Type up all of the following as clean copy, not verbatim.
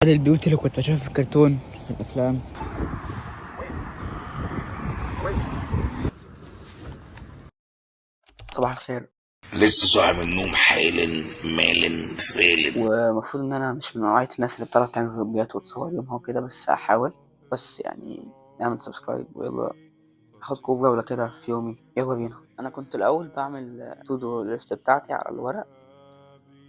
احد البيوت اللي كنت بشوفها في الكرتون في الافلام. صباح الخير. لسه صاحي من النوم حالا مالا فعلا. ومفروض ان انا مش من نوعية الناس اللي بتعرف تعمل فيديوهات وتصور يومها وكده، بس هحاول. بس يعني اعمل سبسكرايب ويلا هاخدكوا جولة كده في يومي. يلا بينا. انا كنت الاول بعمل تو دو ليست بتاعتي على الورق،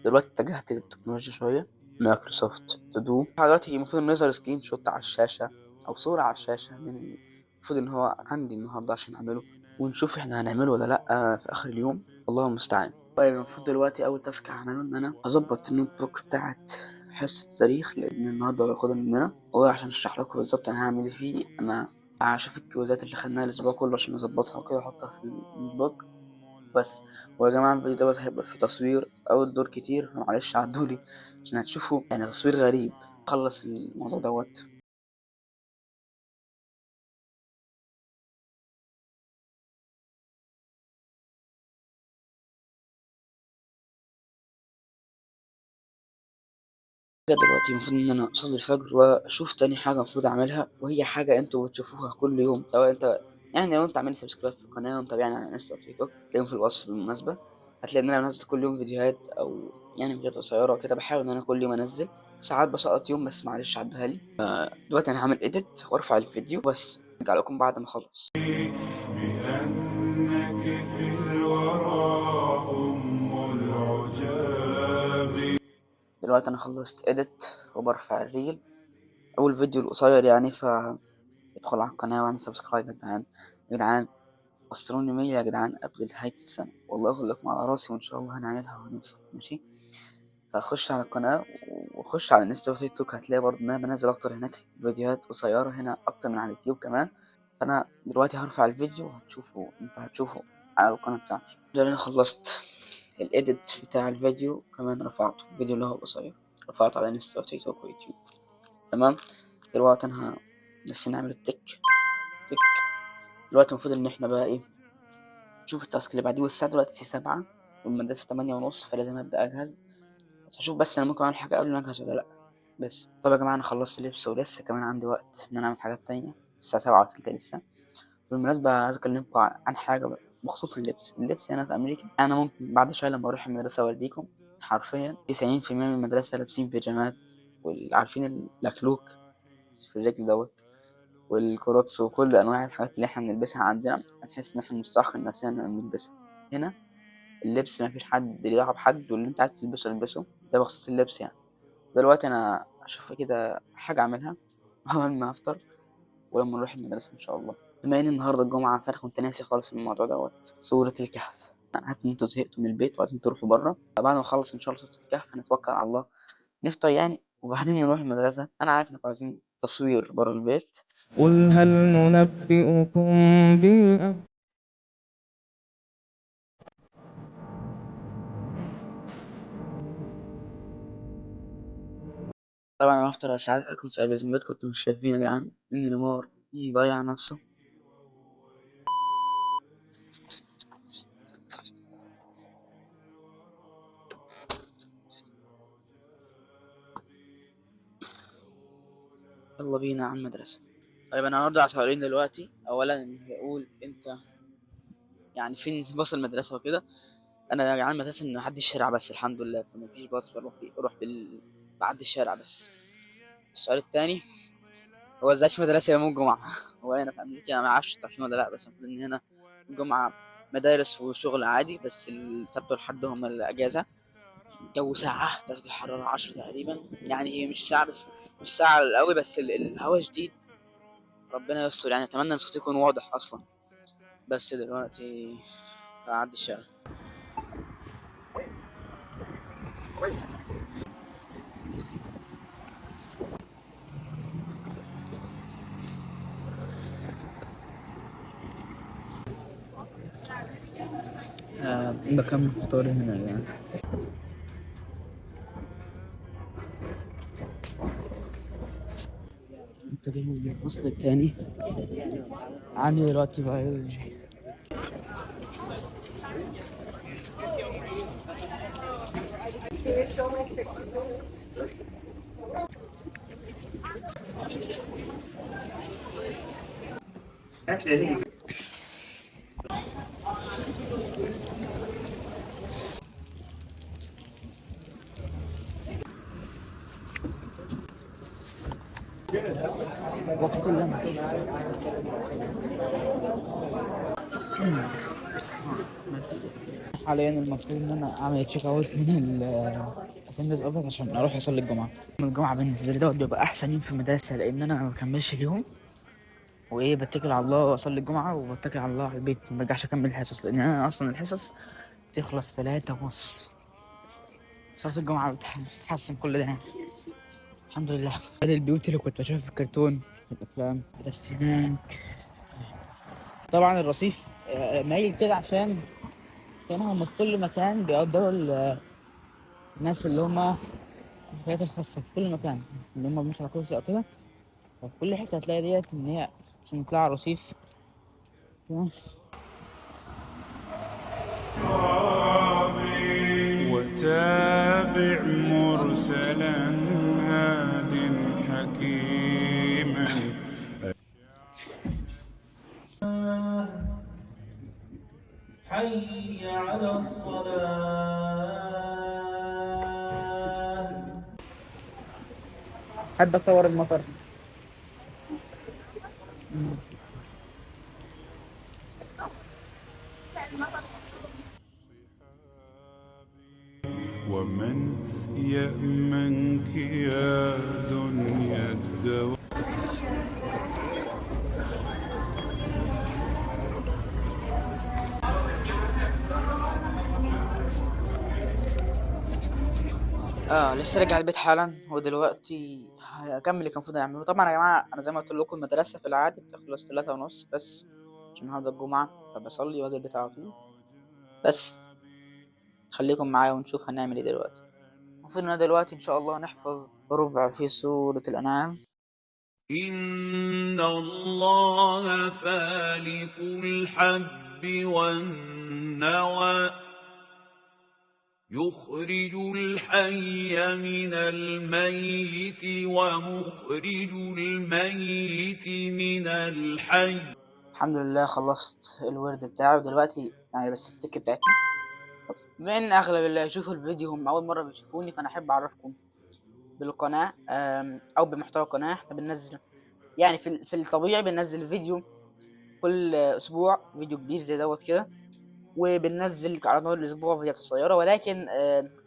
دلوقتي اتجهت للتكنولوجيا شوية. مايكروسوفت تو دو دلوقتي المفروض انه يظهر سكرين شوت على الشاشة او صورة على الشاشة من المفروض ان هو عندي النهاردة عشان اعمله، ونشوف احنا هنعمله ولا لأ في اخر اليوم. الله المستعان. طيب المفروض دلوقتي اول تاسك هعمله ان انا اظبط النوت بوك بتاعت حصة التاريخ، لان النهارده هياخدها مننا، وعشان اشرح لكم بالظبط انا هعمل ايه فيه. انا هشوف الكويزات اللي خدناها الاسبوع كله عشان اظبطها وكده احطها في النوت بوك بس. ويا جماعة الفيديو دوت هيبقى فيه تصوير أول دور كتير، معلش عدولي عشان هتشوفوا يعني تصوير غريب. خلص الموضوع دوت. دلوقتي المفروض ان انا اصلي الفجر واشوف تاني حاجه المفروض اعملها، وهي حاجه انتوا بتشوفوها كل يوم، سواء انت يعني لو انت عامل سبسكرايب في القناه ومتابعني على انستا وتيك توك تلاقيهم في الوصف بالمناسبه. هتلاقي ان انا بنزل كل يوم فيديوهات او يعني فيديوهات قصيره كده، بحاول ان انا كل يوم انزل. ساعات بسقط يوم بس معلش عدها لي. دلوقتي انا هعمل اديت وارفع الفيديو بس، ارجع لكم بعد ما اخلص. بأنك في الورى أم العجاب. دلوقتي انا خلصت اديت وبرفع الريل، اول فيديو القصير يعني. ادخل على القناه واعمل سبسكرايب يا جدعان. يا جدعان وصلوني 100 يا جدعان قبل نهاية السنة، والله أقول لكم على راسي وإن شاء الله هنعملها وهنوصل ماشي. فخش على القناة وخش على الانستا وتيك توك، هتلاقي برضه إن أنا بنزل أكتر هناك فيديوهات قصيرة هنا أكتر من على اليوتيوب كمان. فأنا دلوقتي هرفع الفيديو وهتشوفوا، أنت هتشوفه على القناة بتاعتي. ده أنا خلصت الإيديت بتاع الفيديو كمان، رفعته الفيديو اللي هو قصير، رفعته على انستا وتيك توك ويوتيوب. تمام. دلوقتي أنا بس نعمل التك تك. دلوقتي المفروض إن إحنا بقى إيه، نشوف التاسك اللي بعديه. والساعة دلوقتي 7 والمدرسة 8:30، فلازم أبدأ أجهز. بس هشوف بس أنا ممكن أعمل حاجة قبل ما أجهز ولا لأ. بس طب يا جماعة أنا خلصت لبس ولسه كمان عندي وقت إن أنا أعمل حاجات تانية. الساعة 7:03 لسه. بالمناسبة عايز أكلمكم عن حاجة بخصوص اللبس هنا في أمريكا. أنا ممكن بعد شوية لما أروح المدرسة أوريكم، حرفيا 90% من المدرسة لابسين بيجامات، وعارفين الأكلوك في الرجل دوت، والكروتس وكل أنواع الحاجات اللي إحنا بنلبسها عندنا. هنحس إن إحنا مستأخر نفسنا لما بنلبسها. هنا اللبس مفيش حد ليه دعوة بحد، واللي انت عايز تلبسه البسه. ده بخصوص اللبس يعني. دلوقتي انا اشوف كده حاجة اعملها اول ما افطر ولما نروح المدرسة ان شاء الله. بما ان النهاردة الجمعة فانا كنت ناسي خالص الموضوع دوت، سورة الكهف. انا عارف ان انتوا زهقتوا من البيت وعايزين تروحوا بره، فبعد ما نخلص ان شاء الله سورة الكهف هنتوكل على الله، نفطر يعني وبعدين نروح المدرسة. انا عارف انكم عايزين تصوير بره البيت. قل هل ننبئكم بالأخسرين طبعا انا هفطر، بس عايز اسالكم سؤال بذمتكم، كنتوا مش شايفين يا جدعان ان نيمار مضيع نفسه؟ يلا بينا على المدرسة. طيب انا هرد على سؤالين دلوقتي. اولا إن هيقول انت يعني فين باص المدرسة وكده. انا يا جدعان المدرسة ان بعدي الشارع بس، الحمد لله، فمفيش باص بروح بيه، بروح بعدي الشارع بس. السؤال التاني، هو ازاي في مدرسة يوم الجمعة؟ هو هنا في امريكا انا ما اعرفش انتوا عارفين ولا لا، بس المفروض ان هنا الجمعة مدارس وشغل عادي، بس السبت والحد هما الاجازة. الجو ساقعة، درجة الحرارة 10 تقريبا، يعني هي مش ساعة بس، مش ساعة قوي، بس الهوا شديد. ربنا يستر يعني، اتمنى ان صوتي يكون واضح اصلا. بس دلوقتي هعدي الشارع. بكمل فطوري هنا يعني. ابتدي الفصل التاني. عندي دلوقتي بيولوجي. وقت اللمس. بس حاليا المفروض ان انا اعمل تشيك اوت من الاتندنس اوفيس عشان اروح اصلي الجمعه. يوم الجمعه بالنسبه لي دوت بيبقى احسن يوم في المدرسه، لان انا ما بكملش اليوم وايه، بتكل على الله واصلي الجمعه وبتكل على الله على البيت، ما برجعش اكمل الحصص، لان انا اصلا الحصص بتخلص 3:30. صلاة الجمعه بتحسن كل ده يعني. الحمد لله. هذه البيوت اللي كنت بشوفها في الكرتون في الافلام الاستهلال. طبعا الرصيف مايل كده عشان هم في كل مكان بيقدروا الناس اللي هم الحاجات الخاصة في كل مكان، اللي هم مش على كرسي أو كده. ففي كل حتة هتلاقي ديت إن هي عشان يطلع رصيف. وتابع مرسلا هاد حكيما. حي على الصلاة. أحب أصور المطر. ومن يأمنك يا دنيا الدواء. لسه راجع البيت حالا، ودلوقتي هكمل اللي كان المفروض أعمله. طبعا يا جماعة أنا زي ما قلت لكم المدرسة في العادي بتخلص 3:30، بس عشان النهاردة الجمعة فبصلي وأجي البيت على طول. بس خليكم معايا ونشوف هنعمل ايه دلوقتي. المفروض إن دلوقتي إن شاء الله هنحفظ ربع في سورة الأنعام. إن الله فالق الحب والنوى يخرج الحي من الميت ومخرج الميت من الحي. الحمد لله خلصت الورد بتاعي، ودلوقتي يعني بس التك بتاعتنا. بما ان اغلب اللي هيشوفوا الفيديو هم اول مره بيشوفوني، فانا احب اعرفكم بالقناه او بمحتوى القناه. احنا بننزل يعني في الطبيعي بننزل فيديو كل اسبوع، فيديو كبير زي دوت كده، وبننزل على مدار الاسبوع فيديوهات قصيره. ولكن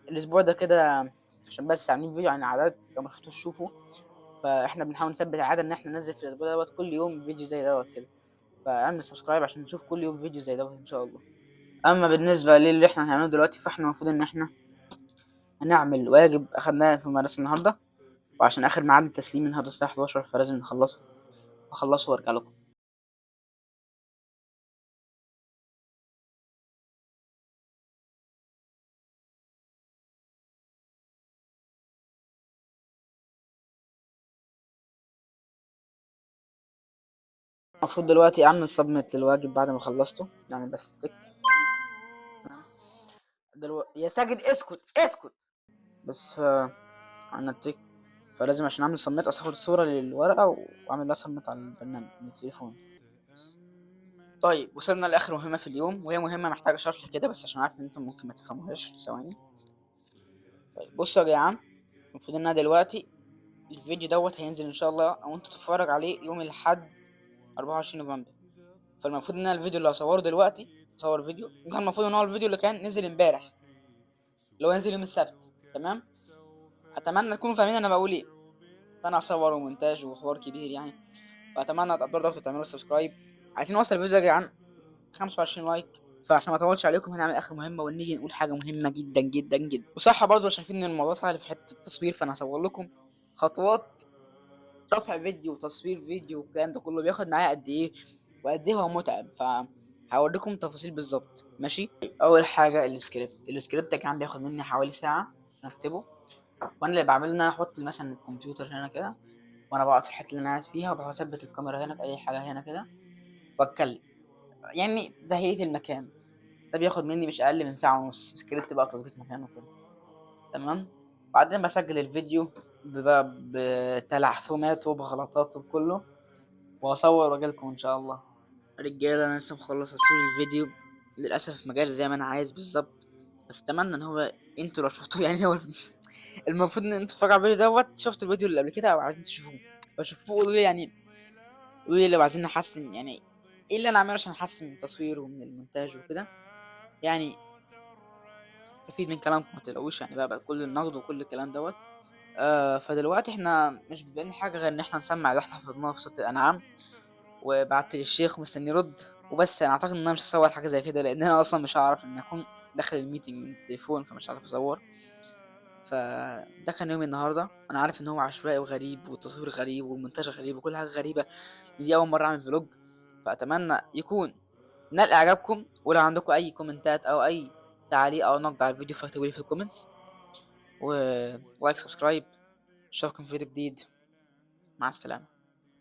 الاسبوع ده كده عشان بس عاملين فيديو عن العادات، لو ما شفتوش شوفوا. فاحنا بنحاول نثبت العاده ان احنا ننزل في الاسبوع دوت كل يوم فيديو زي دوت كده. فاعمل سبسكرايب عشان نشوف كل يوم فيديو زي دوت ان شاء الله. اما بالنسبه للي احنا هنعمله دلوقتي، فاحنا المفروض ان احنا هنعمل واجب اخدناه في المدرسه النهارده، وعشان اخر ميعاد التسليم النهارده الساعه 11 فلازم اخلصه وارجع لكم. المفروض دلوقتي اعمل سبميت للواجب بعد ما خلصته، يعني بس تك. دلوقتي يا ساجد اسكت اسكت. بس انا التك، فلازم عشان اعمل سبميت اخد الصوره للورقه واعمل لها سبميت على البرنامج من التليفون بس. طيب وصلنا لاخر مهمه في اليوم، وهي مهمه محتاجه شرح كده بس عشان عارف ان انتم ممكن ما تفهموهاش. ثواني. طيب بصوا يا جدعان، المفروض ان انا دلوقتي الفيديو دوت هينزل ان شاء الله او انت تتفرج عليه يوم الاحد 24 نوفمبر. فالمفروض ان انا الفيديو اللي هصوره دلوقتي اصور فيديو كان المفروض ان هو الفيديو اللي كان نزل امبارح، اللي هو نزل يوم السبت. تمام. اتمنى تكونوا فاهمين انا بقول ايه. فانا هصور ومونتاج وحوار كبير يعني. واتمنى برضه تعملوا سبسكرايب. عايزين نوصل الفيديو ده يا جدعان 25 لايك. فعشان ما اطولش عليكم هنعمل اخر مهمه ونيجي نقول حاجه مهمه جدا جدا جدا. وصح برضه شايفين ان الموضوع سهل في حته التصوير، فانا هصور لكم خطوات رفع فيديو وتصوير فيديو والكلام ده كله بياخد معايا قد ايه وقد ايه هو متعب. فهوريكم تفاصيل بالظبط. ماشي. اول حاجه السكريبت يا جدعان بياخد مني حوالي ساعه عشان اكتبه. وانا اللي بعمله ان انا احط مثلا الكمبيوتر هنا كده، وانا بقعد في الحته اللي انا قاعد فيها، وبحاول اثبت الكاميرا هنا في اي حاجه هنا كده واتكلم. يعني ده هيئه المكان. ده بياخد مني مش اقل من ساعه ونص سكريبت بقى تظبيط مكانه كده. تمام. بعدين بسجل الفيديو بتلعثماته بغلطاته بكله، واصور واجيلكم ان شاء الله. رجاله انا لسه مخلص تصوير الفيديو، للاسف ما جاش زي ما انا عايز بالظبط، بس اتمنى ان هو انتوا لو شفتوه يعني هو المفروض ان انتوا تتفرجوا على الفيديو دوت شفتوا الفيديو اللي قبل كده او عايزين تشوفوه، لو شوفوه قولوا لي يعني، قولوا لي لو عايزين نحسن يعني ايه اللي انا اعمله عشان احسن من التصوير ومن المونتاج وكده يعني. هستفيد من كلامكم ما تقلقوش يعني بقى كل النقد وكل الكلام دوت. فدلوقتي احنا مش بنعمل حاجه غير ان احنا نسمع اللي احنا حفظناه في صوت الانعام، وبعت للشيخ مستني يرد وبس. انا اعتقد ان انا مش هصور حاجه زي كده لان انا اصلا مش هعرف ان اكون داخل الميتنج من التليفون، فمش هعرف اصور. فده كان يومي النهارده. انا عارف ان هو عشوائي وغريب والتصوير غريب والمونتاج غريب وكل حاجه غريبه، دي اول مره اعمل فلوج، فاتمنى يكون نال اعجابكم. ولو عندكم اي كومنتات او اي تعليق او نقد على الفيديو فاكتبوا لي في الكومنتس، ولايك سبسكرايب. اشوفكم في فيديو جديد، مع السلامه.